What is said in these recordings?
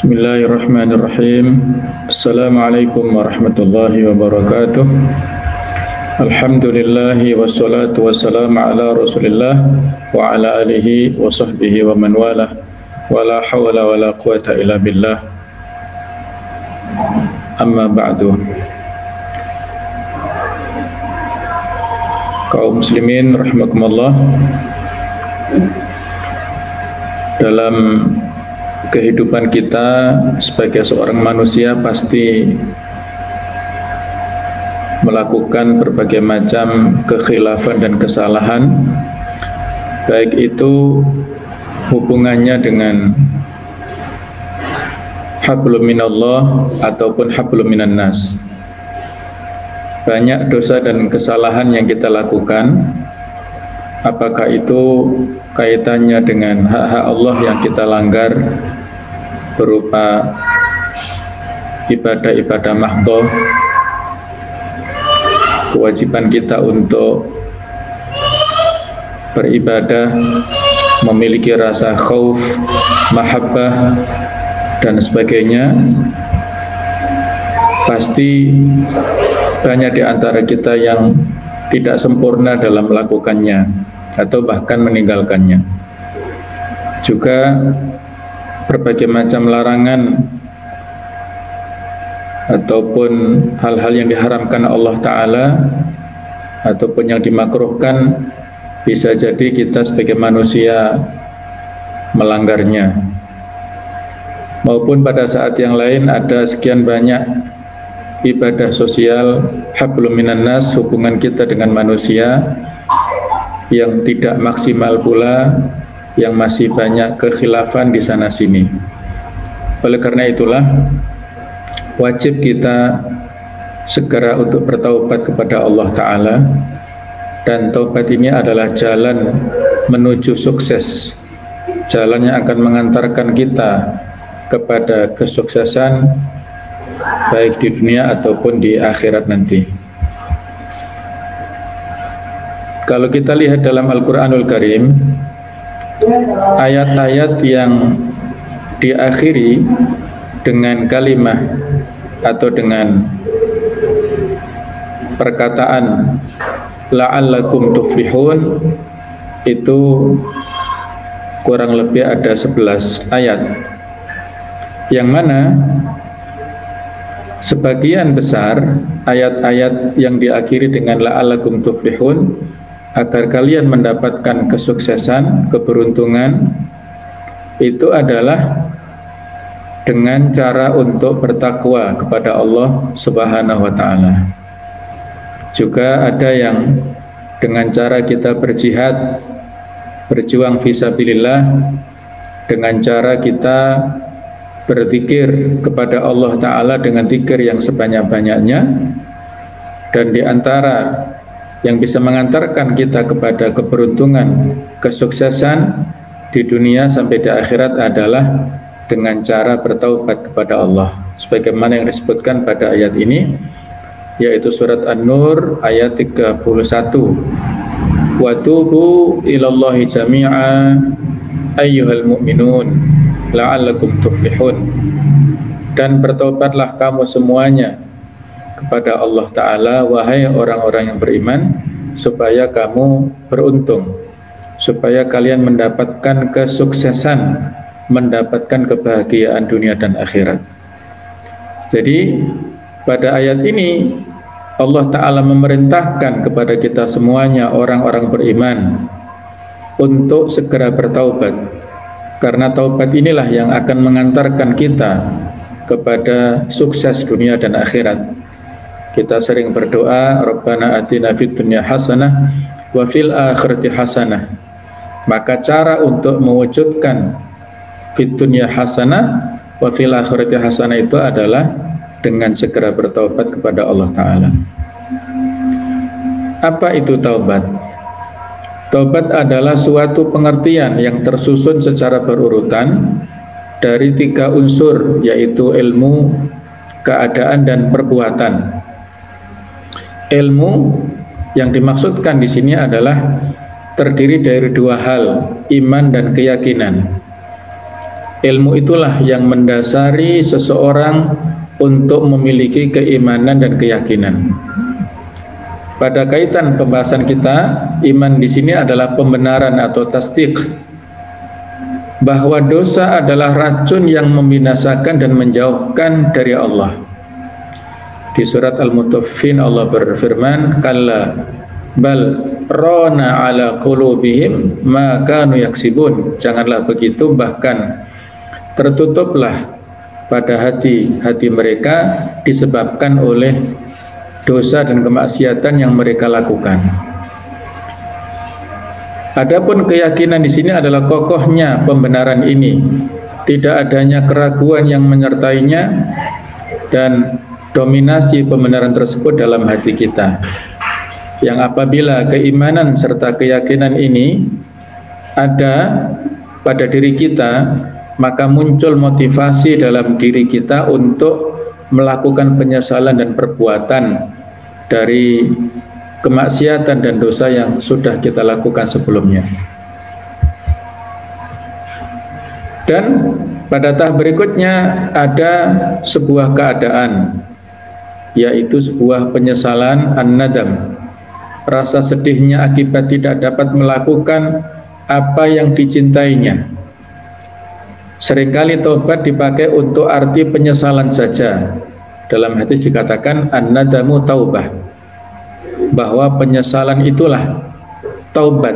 Bismillahirrahmanirrahim. Assalamualaikum warahmatullahi wabarakatuh. Alhamdulillahi wassalatu wassalamu ala rasulillah wa ala alihi wa sahbihi wa man walah. Wa la hawla wa la quwata illa billah. Amma ba'du. Kaum muslimin rahimakumullah. Dalam kehidupan kita sebagai seorang manusia pasti melakukan berbagai macam kekhilafan dan kesalahan, baik itu hubungannya dengan hablum minallah ataupun hablum minan nas. Banyak dosa dan kesalahan yang kita lakukan, apakah itu kaitannya dengan hak-hak Allah yang kita langgar berupa ibadah-ibadah mahdhah, kewajiban kita untuk beribadah, memiliki rasa khauf, mahabbah, dan sebagainya. Pasti banyak di antara kita yang tidak sempurna dalam melakukannya atau bahkan meninggalkannya. Juga berbagai macam larangan ataupun hal-hal yang diharamkan Allah Ta'ala ataupun yang dimakruhkan, bisa jadi kita sebagai manusia melanggarnya. Maupun pada saat yang lain ada sekian banyak ibadah sosial, hablum minan nas, hubungan kita dengan manusia yang tidak maksimal pula, yang masih banyak kekhilafan di sana sini. Oleh karena itulah wajib kita segera untuk bertaubat kepada Allah Ta'ala, dan taubat ini adalah jalan menuju sukses, jalan yang akan mengantarkan kita kepada kesuksesan baik di dunia ataupun di akhirat nanti. Kalau kita lihat dalam Al-Quranul Karim, ayat-ayat yang diakhiri dengan kalimah atau dengan perkataan la'allakum tuflihun, itu kurang lebih ada 11 ayat, yang mana sebagian besar ayat-ayat yang diakhiri dengan la'allakum tuflihun, agar kalian mendapatkan kesuksesan, keberuntungan, itu adalah dengan cara untuk bertakwa kepada Allah Subhanahu wa Ta'ala. Juga ada yang dengan cara kita berjihad, berjuang fisabilillah, dengan cara kita berzikir kepada Allah Ta'ala dengan zikir yang sebanyak-banyaknya. Dan di antara yang bisa mengantarkan kita kepada keberuntungan, kesuksesan di dunia sampai di akhirat adalah dengan cara bertaubat kepada Allah, sebagaimana yang disebutkan pada ayat ini, yaitu surat An-Nur ayat 31. Wa tubu ilallahi jami'a ayyuhal mu'minun la'allakum tuflihun. Dan bertaubatlah kamu semuanya kepada Allah Ta'ala, wahai orang-orang yang beriman, supaya kamu beruntung, supaya kalian mendapatkan kesuksesan, mendapatkan kebahagiaan dunia dan akhirat. Jadi pada ayat ini Allah Ta'ala memerintahkan kepada kita semuanya, orang-orang beriman, untuk segera bertaubat, karena taubat inilah yang akan mengantarkan kita kepada sukses dunia dan akhirat. Kita sering berdoa, Rabbana atina fid dunya hasanah wa fil akhirati hasanah. Maka cara untuk mewujudkan fid dunya hasanah wa fil akhirati hasanah itu adalah dengan segera bertaubat kepada Allah Ta'ala. Apa itu taubat? Taubat adalah suatu pengertian yang tersusun secara berurutan dari 3 unsur, yaitu ilmu, keadaan, dan perbuatan. Ilmu yang dimaksudkan di sini adalah terdiri dari 2 hal, iman dan keyakinan. Ilmu itulah yang mendasari seseorang untuk memiliki keimanan dan keyakinan. Pada kaitan pembahasan kita, iman di sini adalah pembenaran atau tasdik bahwa dosa adalah racun yang membinasakan dan menjauhkan dari Allah. Di surat Al-Mutaffifin Allah berfirman, "Kalla bal rana ala qulubihim ma kanu yaksibun." Janganlah begitu, bahkan tertutuplah pada hati-hati mereka disebabkan oleh dosa dan kemaksiatan yang mereka lakukan. Adapun keyakinan di sini adalah kokohnya pembenaran ini, tidak adanya keraguan yang menyertainya, dan dominasi pembenaran tersebut dalam hati kita. Yang apabila keimanan serta keyakinan ini ada pada diri kita, maka muncul motivasi dalam diri kita untuk melakukan penyesalan dan perbuatan dari kemaksiatan dan dosa yang sudah kita lakukan sebelumnya. Dan pada tahap berikutnya ada sebuah keadaan, yaitu sebuah penyesalan, an-nadam, rasa sedihnya akibat tidak dapat melakukan apa yang dicintainya. Seringkali taubat dipakai untuk arti penyesalan saja. Dalam hadis dikatakan an-nadamu taubah, bahwa penyesalan itulah taubat.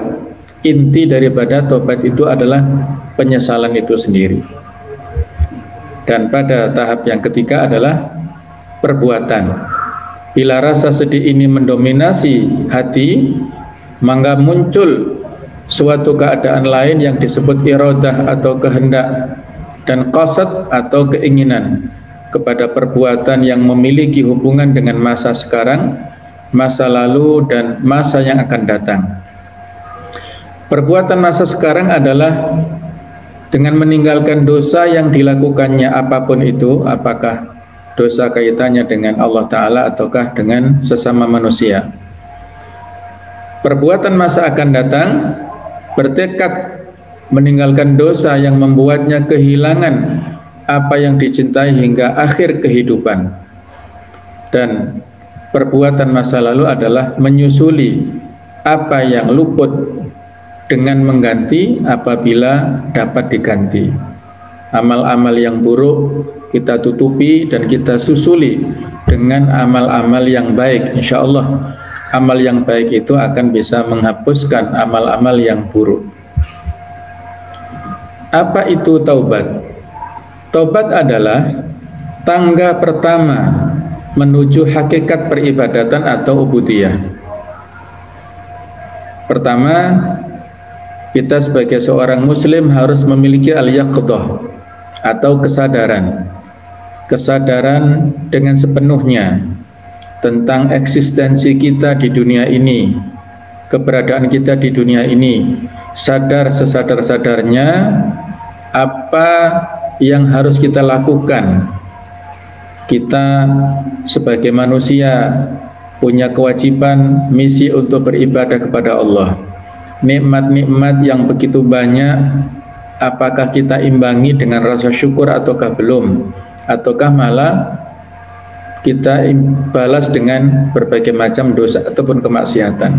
Inti daripada taubat itu adalah penyesalan itu sendiri. Dan pada tahap yang ketiga adalah perbuatan. Bila rasa sedih ini mendominasi hati, maka muncul suatu keadaan lain yang disebut iradah atau kehendak, dan qasad atau keinginan kepada perbuatan yang memiliki hubungan dengan masa sekarang, masa lalu, dan masa yang akan datang. Perbuatan masa sekarang adalah dengan meninggalkan dosa yang dilakukannya apapun itu, apakah dosa kaitannya dengan Allah Ta'ala ataukah dengan sesama manusia. Perbuatan masa akan datang bertekad meninggalkan dosa yang membuatnya kehilangan apa yang dicintai hingga akhir kehidupan. Dan perbuatan masa lalu adalah menyusuli apa yang luput dengan mengganti apabila dapat diganti. Amal-amal yang buruk kita tutupi dan kita susuli dengan amal-amal yang baik. Insya Allah amal yang baik itu akan bisa menghapuskan amal-amal yang buruk. Apa itu taubat? Taubat adalah tangga pertama menuju hakikat peribadatan atau ubudiyah. Pertama, kita sebagai seorang muslim harus memiliki al-yaqdah atau kesadaran. Kesadaran dengan sepenuhnya tentang eksistensi kita di dunia ini, keberadaan kita di dunia ini, sadar sesadar-sadarnya apa yang harus kita lakukan. Kita sebagai manusia punya kewajiban, misi untuk beribadah kepada Allah. Nikmat-nikmat yang begitu banyak, apakah kita imbangi dengan rasa syukur ataukah belum? Ataukah malah kita balas dengan berbagai macam dosa ataupun kemaksiatan.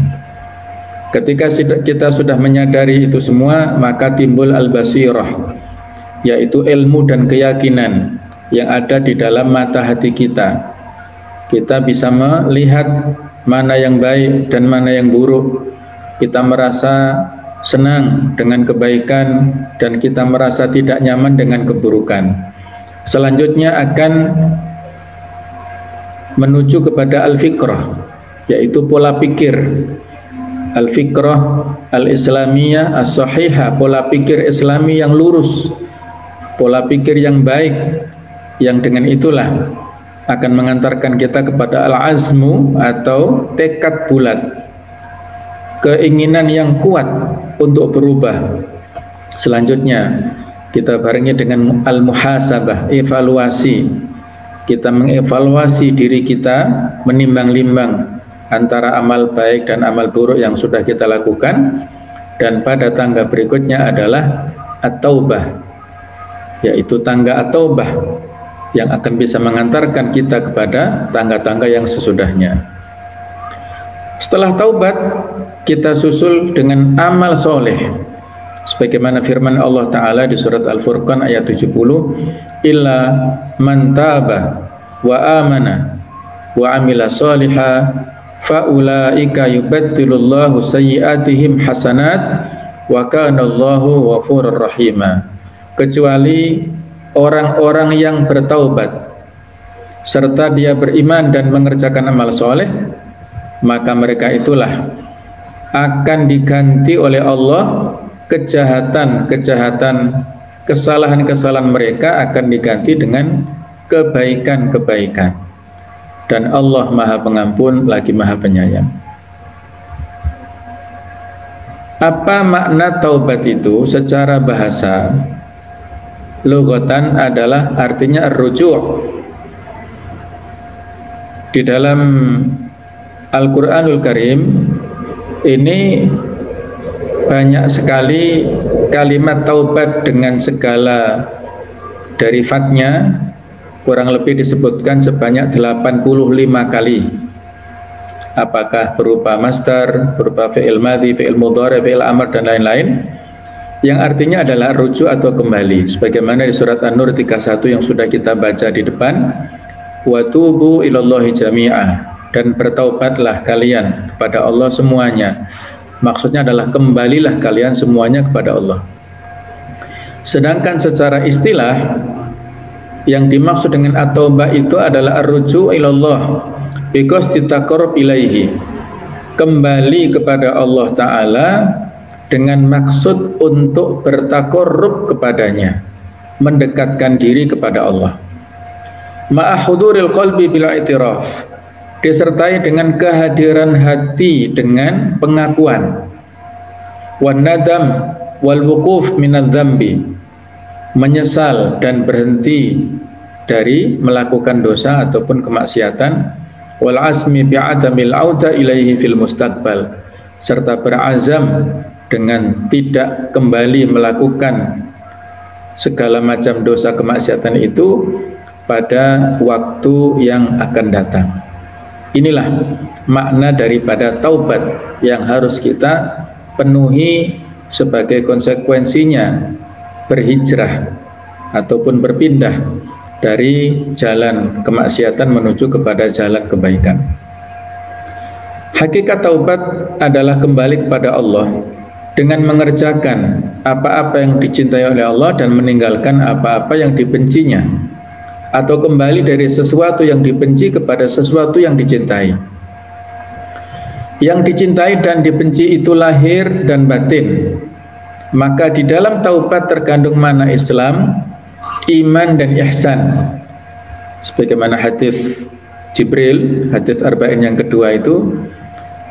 Ketika kita sudah menyadari itu semua, maka timbul al-basirah, yaitu ilmu dan keyakinan yang ada di dalam mata hati kita. Kita bisa melihat mana yang baik dan mana yang buruk. Kita merasa senang dengan kebaikan dan kita merasa tidak nyaman dengan keburukan. Selanjutnya akan menuju kepada al-fikrah, yaitu pola pikir. Al-fikrah al-islamiyah as-sahihah, pola pikir islami yang lurus, pola pikir yang baik, yang dengan itulah akan mengantarkan kita kepada al-azmu atau tekad bulat, keinginan yang kuat untuk berubah. Selanjutnya kita barengi dengan al-muhasabah, evaluasi. Kita mengevaluasi diri kita, menimbang-nimbang antara amal baik dan amal buruk yang sudah kita lakukan. Dan pada tangga berikutnya adalah at-taubah, yaitu tangga at-taubah yang akan bisa mengantarkan kita kepada tangga-tangga yang sesudahnya. Setelah taubat, kita susul dengan amal soleh, sebagaimana firman Allah Ta'ala di surat Al-Furqan ayat 70, illa man taba wa amana wa amila soliha faulaika yubaddilullahu sayyiatihim hasanat wa kanallahu ghafurur rahima. Kecuali orang-orang yang bertaubat serta dia beriman dan mengerjakan amal soleh, maka mereka itulah akan diganti oleh Allah kejahatan-kejahatan, kesalahan-kesalahan mereka akan diganti dengan kebaikan-kebaikan, dan Allah Maha Pengampun lagi Maha Penyayang. Apa makna taubat itu secara bahasa? Lughatan adalah artinya ar-ruju'. Di dalam Al-Qur'anul Karim ini banyak sekali kalimat taubat dengan segala derivatnya, kurang lebih disebutkan sebanyak 85 kali. Apakah berupa masdar, berupa fi'il madhi, fi'il mudhari, fi'il amr dan lain-lain, yang artinya adalah rujuk atau kembali, sebagaimana di surat An-Nur 31 yang sudah kita baca di depan, wa tubu ilallahi jami'ah, dan bertaubatlah kalian kepada Allah semuanya. Maksudnya adalah kembalilah kalian semuanya kepada Allah. Sedangkan secara istilah yang dimaksud dengan at-taubah itu adalah ar-ruju' ilallah biqasdi taqarrub ilaihi, kembali kepada Allah Ta'ala dengan maksud untuk bertakorrub kepadanya, mendekatkan diri kepada Allah. Ma'ahuduril qalbi bil i'tiraf, disertai dengan kehadiran hati dengan pengakuan. Wan nadam wal wuquf minadz dzambi, menyesal dan berhenti dari melakukan dosa ataupun kemaksiatan. Wal asmi bi'adamil auda ilaihi fil mustaqbal, serta berazam dengan tidak kembali melakukan segala macam dosa kemaksiatan itu pada waktu yang akan datang. Inilah makna daripada taubat yang harus kita penuhi sebagai konsekuensinya berhijrah ataupun berpindah dari jalan kemaksiatan menuju kepada jalan kebaikan. Hakikat taubat adalah kembali kepada Allah dengan mengerjakan apa-apa yang dicintai oleh Allah dan meninggalkan apa-apa yang dibencinya, atau kembali dari sesuatu yang dibenci kepada sesuatu yang dicintai. Yang dicintai dan dibenci itu lahir dan batin. Maka di dalam taubat terkandung makna Islam, iman dan ihsan. Sebagaimana hadis Jibril, hadis Arba'in yang kedua itu,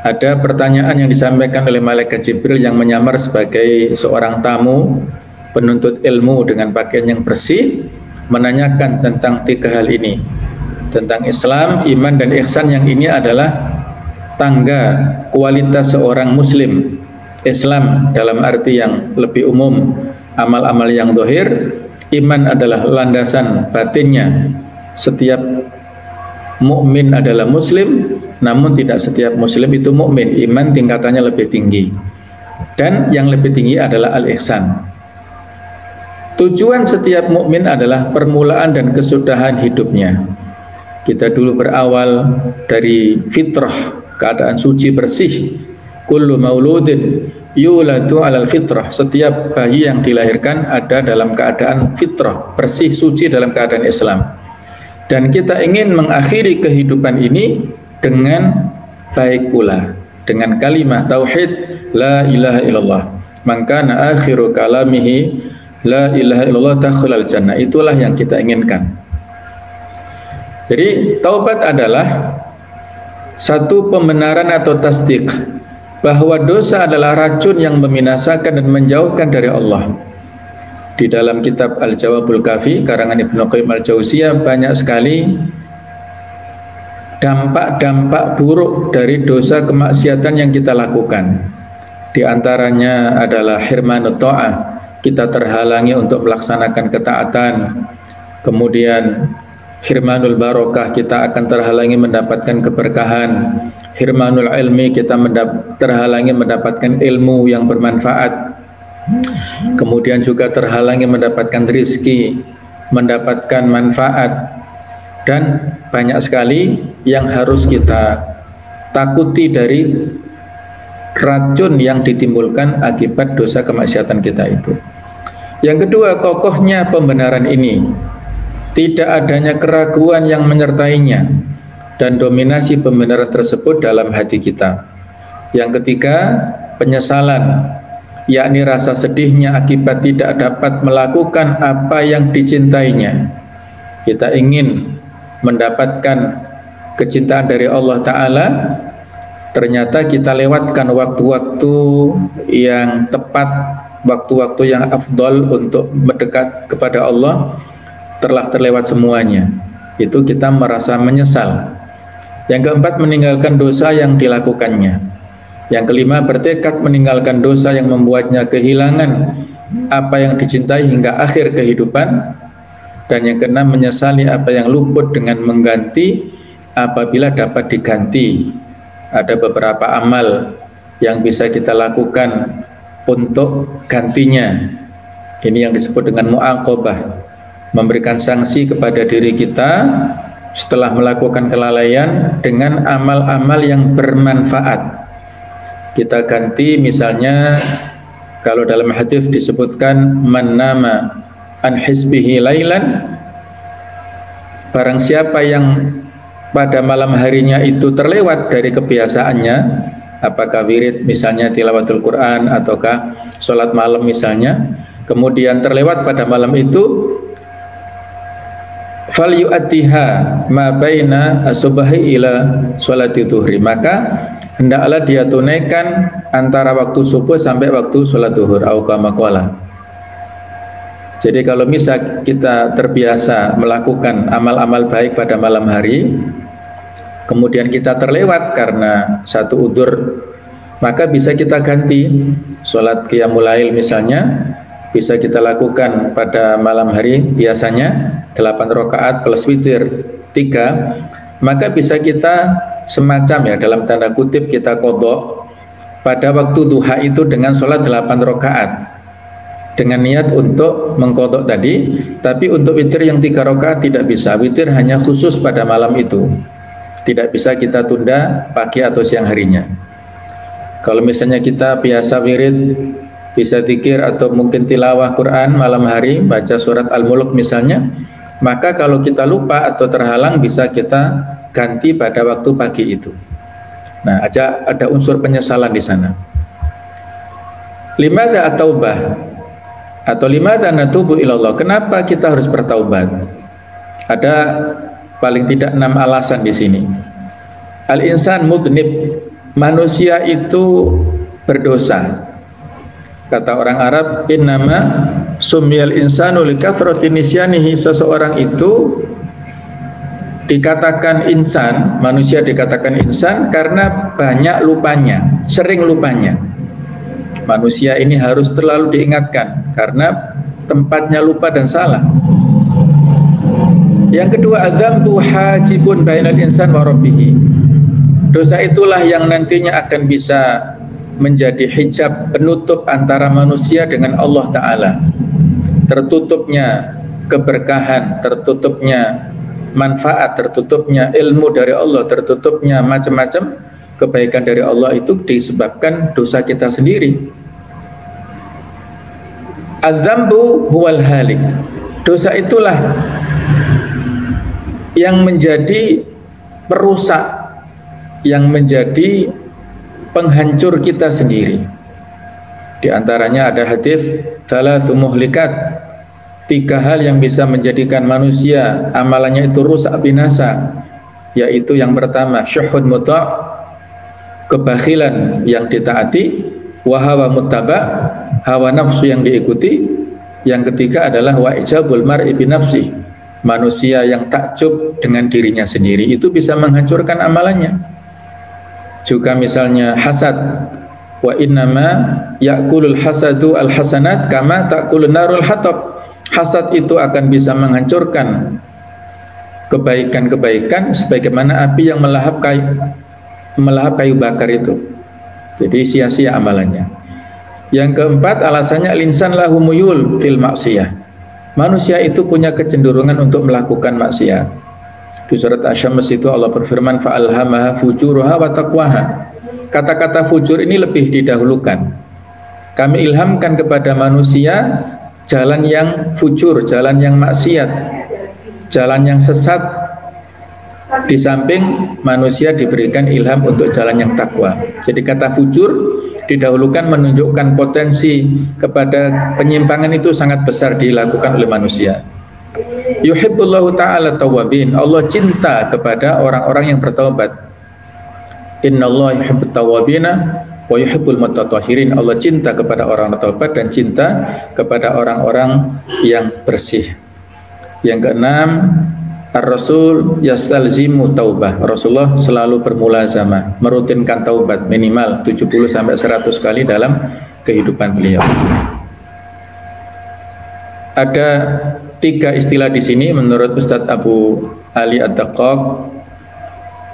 ada pertanyaan yang disampaikan oleh malaikat Jibril yang menyamar sebagai seorang tamu penuntut ilmu dengan pakaian yang bersih, menanyakan tentang tiga hal ini, tentang Islam, iman, dan ihsan, yang ini adalah tangga kualitas seorang muslim. Islam dalam arti yang lebih umum, amal-amal yang zahir. Iman adalah landasan batinnya. Setiap mukmin adalah muslim, namun tidak setiap muslim itu mukmin. Iman tingkatannya lebih tinggi, dan yang lebih tinggi adalah al-ihsan. Tujuan setiap mukmin adalah permulaan dan kesudahan hidupnya. Kita dulu berawal dari fitrah, keadaan suci bersih. Kullu mauludin yuladu alal fitrah, setiap bayi yang dilahirkan ada dalam keadaan fitrah, bersih, suci, dalam keadaan Islam. Dan kita ingin mengakhiri kehidupan ini dengan baik pula, dengan kalimat tauhid la ilaha illallah. Maka akhiru kalamihi la ilaha illallah dakhulal jannah. Itulah yang kita inginkan. Jadi taubat adalah satu pembenaran atau tasdik bahwa dosa adalah racun yang membinasakan dan menjauhkan dari Allah. Di dalam kitab Al-Jawabul Kafi karangan Ibnu Qayyim Al-Jauziyah banyak sekali dampak-dampak buruk dari dosa kemaksiatan yang kita lakukan. Di antaranya adalah hirmanut ta'ah, kita terhalangi untuk melaksanakan ketaatan. Kemudian hirmanul barokah, kita akan terhalangi mendapatkan keberkahan. Hirmanul ilmi, kita terhalangi mendapatkan ilmu yang bermanfaat. Kemudian juga terhalangi mendapatkan rizki, mendapatkan manfaat. Dan banyak sekali yang harus kita takuti dari racun yang ditimbulkan akibat dosa kemaksiatan kita itu. Yang kedua, kokohnya pembenaran ini, tidak adanya keraguan yang menyertainya, dan dominasi pembenaran tersebut dalam hati kita. Yang ketiga, penyesalan, yakni rasa sedihnya akibat tidak dapat melakukan apa yang dicintainya. Kita ingin mendapatkan kecintaan dari Allah Ta'ala, ternyata kita lewatkan waktu-waktu yang tepat, waktu-waktu yang afdol untuk mendekat kepada Allah, telah terlewat semuanya. Itu kita merasa menyesal. Yang keempat, meninggalkan dosa yang dilakukannya. Yang kelima, bertekad meninggalkan dosa yang membuatnya kehilangan apa yang dicintai hingga akhir kehidupan. Dan yang keenam, menyesali apa yang luput dengan mengganti apabila dapat diganti. Ada beberapa amal yang bisa kita lakukan untuk gantinya. Ini yang disebut dengan mu'aqabah, memberikan sanksi kepada diri kita setelah melakukan kelalaian dengan amal-amal yang bermanfaat. Kita ganti, misalnya kalau dalam hadis disebutkan man nama an hisbihi lailan, barang siapa yang pada malam harinya itu terlewat dari kebiasaannya, apakah wirid misalnya tilawatul Quran ataukah sholat malam misalnya, kemudian terlewat pada malam itu, fal yu'addiha ma baina as-subhi ila sholati dhuhri, maka hendaklah dia tunaikan antara waktu subuh sampai waktu sholat duhur, au kama qala. Jadi kalau misal kita terbiasa melakukan amal-amal baik pada malam hari, kemudian kita terlewat karena satu udzur, maka bisa kita ganti. Sholat qiyamul lail misalnya bisa kita lakukan pada malam hari, biasanya 8 rakaat plus witir 3, maka bisa kita semacam, ya dalam tanda kutip, kita qadha pada waktu duha itu dengan sholat 8 rakaat dengan niat untuk mengqadha tadi. Tapi untuk witir yang 3 rakaat tidak bisa. Witir hanya khusus pada malam itu, tidak bisa kita tunda pagi atau siang harinya. Kalau misalnya kita biasa wirid, bisa zikir atau mungkin tilawah Quran malam hari, baca surat Al-Mulk misalnya, maka kalau kita lupa atau terhalang bisa kita ganti pada waktu pagi itu. Nah, ada unsur penyesalan di sana. Limadza at-taubah atau limadza natubu ilallah, kenapa kita harus bertaubat? Ada paling tidak 6 alasan di sini. Al-insan mudnib, manusia itu berdosa. Kata orang Arab, innama sumiyal insanu likathrati nisyanihi, seseorang itu dikatakan insan, manusia dikatakan insan karena banyak lupanya, sering lupanya. Manusia ini harus terlalu diingatkan karena tempatnya lupa dan salah. Yang kedua, adzambu hajibun bainal insan wa rabbih. Dosa itulah yang nantinya akan bisa menjadi hijab penutup antara manusia dengan Allah Ta'ala. Tertutupnya keberkahan, tertutupnya manfaat, tertutupnya ilmu dari Allah, tertutupnya macam-macam kebaikan dari Allah itu disebabkan dosa kita sendiri. Adzambu huwal halik. Dosa itulah yang menjadi perusak, yang menjadi penghancur kita sendiri. Di antaranya ada hadis thalatsu muhlikat, 3 hal yang bisa menjadikan manusia amalannya itu rusak binasa, yaitu yang pertama syuhun muta', kebakhilan yang ditaati, wa hawa muttaba', hawa nafsu yang diikuti. Yang ketiga adalah wa ijabul mar'i bi nafsi, manusia yang takjub dengan dirinya sendiri, itu bisa menghancurkan amalannya. Juga misalnya hasad, Wa innama ya'kulul hasadu al-hasanat kama ta'kulun narul hatab. Hasad itu akan bisa menghancurkan kebaikan-kebaikan sebagaimana api yang melahap kayu bakar itu. Jadi sia-sia amalannya. Yang keempat, alasannya linsan lahu muyul fil maksiyah. Manusia itu punya kecenderungan untuk melakukan maksiat. Di surat Asy-Syams itu Allah berfirman, fa'alhamaha fujuruha wa taqwaha. Kata-kata fujur ini lebih didahulukan. Kami ilhamkan kepada manusia jalan yang fujur, jalan yang maksiat, jalan yang sesat. Di samping manusia diberikan ilham untuk jalan yang takwa. Jadi kata fujur didahulukan menunjukkan potensi kepada penyimpangan itu sangat besar dilakukan oleh manusia. Yuhibbullahu ta'ala tawwabin. Allah cinta kepada orang-orang yang bertaubat. Innallaha yuhibbut tawwabina wa yuhibbul mutatahhirin. Allah cinta kepada orang bertaubat dan cinta kepada orang-orang yang bersih. Yang keenam, Ar-Rasul yastalzimu taubah. Rasulullah selalu bermulazamah, merutinkan taubat minimal 70-100 kali dalam kehidupan beliau. Ada 3 istilah di sini menurut Ustadz Abu Ali Ad-Daqqaq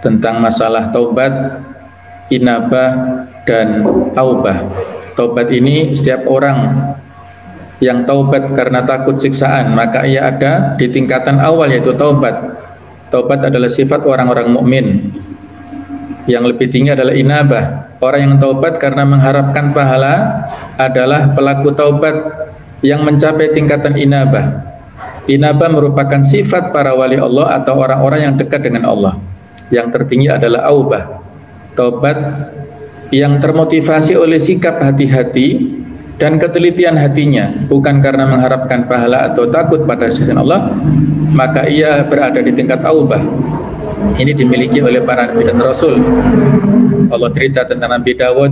tentang masalah taubat, inabah, dan aubah. Taubat ini setiap orang yang taubat karena takut siksaan, maka ia ada di tingkatan awal yaitu taubat. Taubat adalah sifat orang-orang mukmin. Yang lebih tinggi adalah inabah. Orang yang taubat karena mengharapkan pahala adalah pelaku taubat yang mencapai tingkatan inabah. Inabah merupakan sifat para wali Allah atau orang-orang yang dekat dengan Allah. Yang tertinggi adalah aubah. Taubat yang termotivasi oleh sikap hati-hati dan ketelitian hatinya, bukan karena mengharapkan pahala atau takut pada sisi Allah, maka ia berada di tingkat aubah. Ini dimiliki oleh para nabi dan rasul. Allah cerita tentang Nabi Dawud,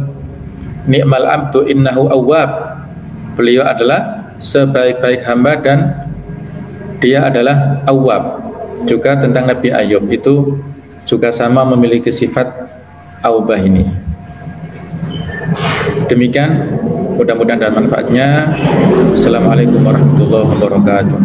ni'mal abdu innahu awwab. Beliau adalah sebaik-baik hamba dan dia adalah awwab. Juga tentang Nabi Ayub itu juga sama memiliki sifat aubah ini. Demikian, mudah-mudahan ada manfaatnya. Assalamualaikum warahmatullahi wabarakatuh.